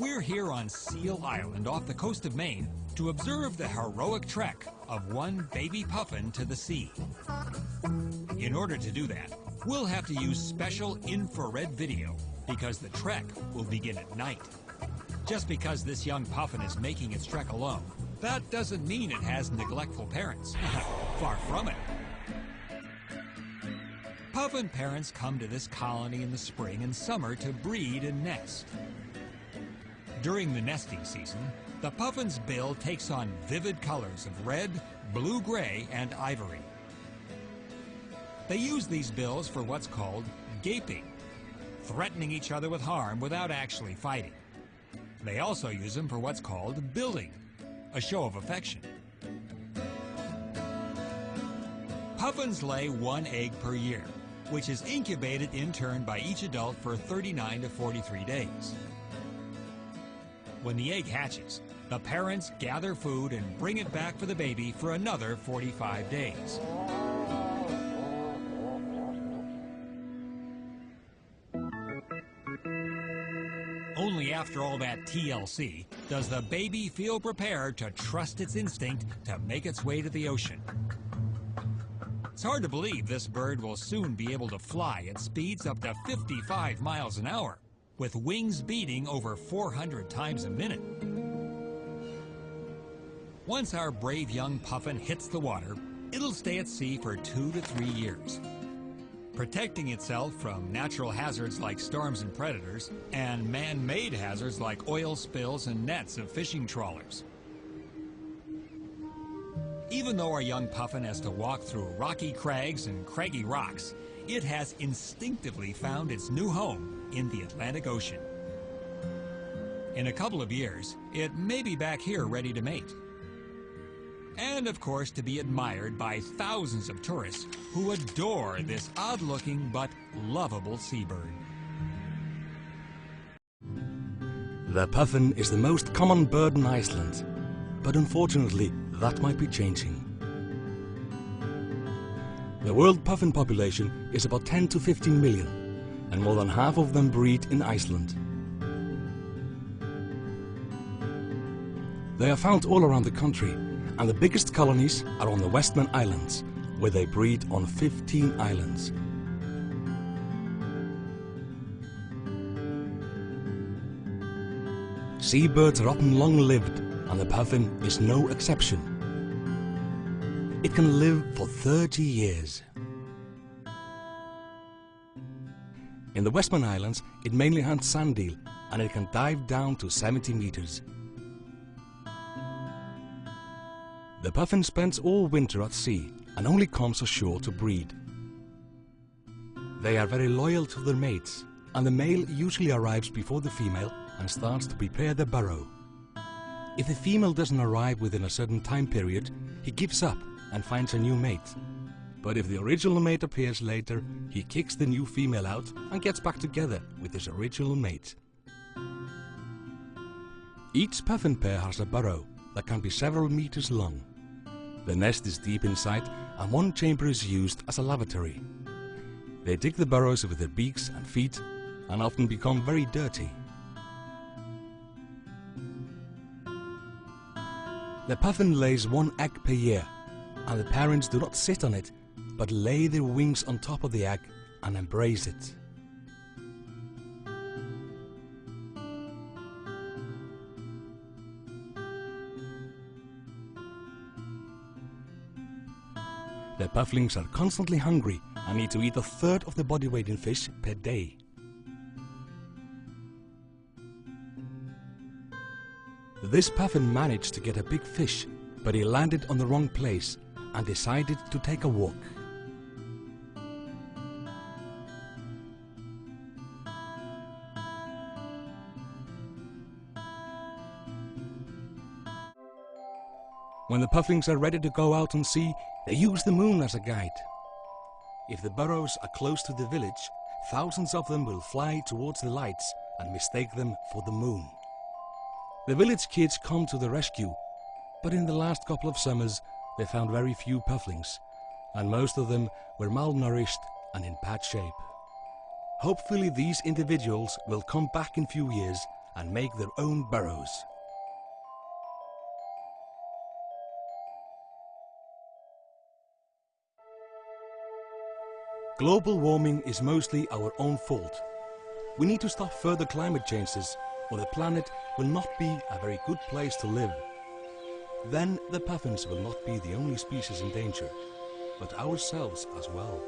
We're here on Seal Island off the coast of Maine to observe the heroic trek of one baby puffin to the sea. In order to do that, we'll have to use special infrared video because the trek will begin at night. Just because this young puffin is making its trek alone, that doesn't mean it has neglectful parents. Far from it. Puffin parents come to this colony in the spring and summer to breed and nest. During the nesting season, the puffin's bill takes on vivid colors of red, blue-gray, and ivory. They use these bills for what's called gaping, threatening each other with harm without actually fighting. They also use them for what's called building, a show of affection. Puffins lay one egg per year, which is incubated in turn by each adult for 39 to 43 days. When the egg hatches, the parents gather food and bring it back for the baby for another 45 days. Only after all that TLC does the baby feel prepared to trust its instinct to make its way to the ocean. It's hard to believe this bird will soon be able to fly at speeds up to 55 miles an hour, with wings beating over 400 times a minute. Once our brave young puffin hits the water, it'll stay at sea for 2 to 3 years, protecting itself from natural hazards like storms and predators, and man-made hazards like oil spills and nets of fishing trawlers. Even though our young puffin has to walk through rocky crags and craggy rocks, it has instinctively found its new home in the Atlantic Ocean. In a couple of years, it may be back here ready to mate. And of course, to be admired by thousands of tourists who adore this odd-looking but lovable seabird. The puffin is the most common bird in Iceland, but unfortunately, that might be changing. The world puffin population is about 10 to 15 million, and more than half of them breed in Iceland. They are found all around the country, and the biggest colonies are on the Westman Islands, where they breed on 15 islands. Seabirds are often long-lived, and the puffin is no exception. It can live for 30 years. In the Westman Islands, it mainly hunts sand eel, and it can dive down to 70 meters. The puffin spends all winter at sea and only comes ashore to breed. They are very loyal to their mates, and the male usually arrives before the female and starts to prepare the burrow. If the female doesn't arrive within a certain time period, he gives up and finds a new mate. But if the original mate appears later, he kicks the new female out and gets back together with his original mate. Each puffin pair has a burrow that can be several meters long. The nest is deep inside, and one chamber is used as a lavatory. They dig the burrows with their beaks and feet and often become very dirty. The puffin lays one egg per year, and the parents do not sit on it, but lay their wings on top of the egg and embrace it. The pufflings are constantly hungry and need to eat a third of the body weight in fish per day. This puffin managed to get a big fish, but he landed on the wrong place and decided to take a walk. When the pufflings are ready to go out on sea, they use the moon as a guide. If the burrows are close to the village, thousands of them will fly towards the lights and mistake them for the moon. The village kids come to the rescue, but in the last couple of summers they found very few pufflings, and most of them were malnourished and in bad shape. Hopefully these individuals will come back in few years and make their own burrows. Global warming is mostly our own fault. We need to stop further climate changes, or the planet will not be a very good place to live. Then the puffins will not be the only species in danger, but ourselves as well.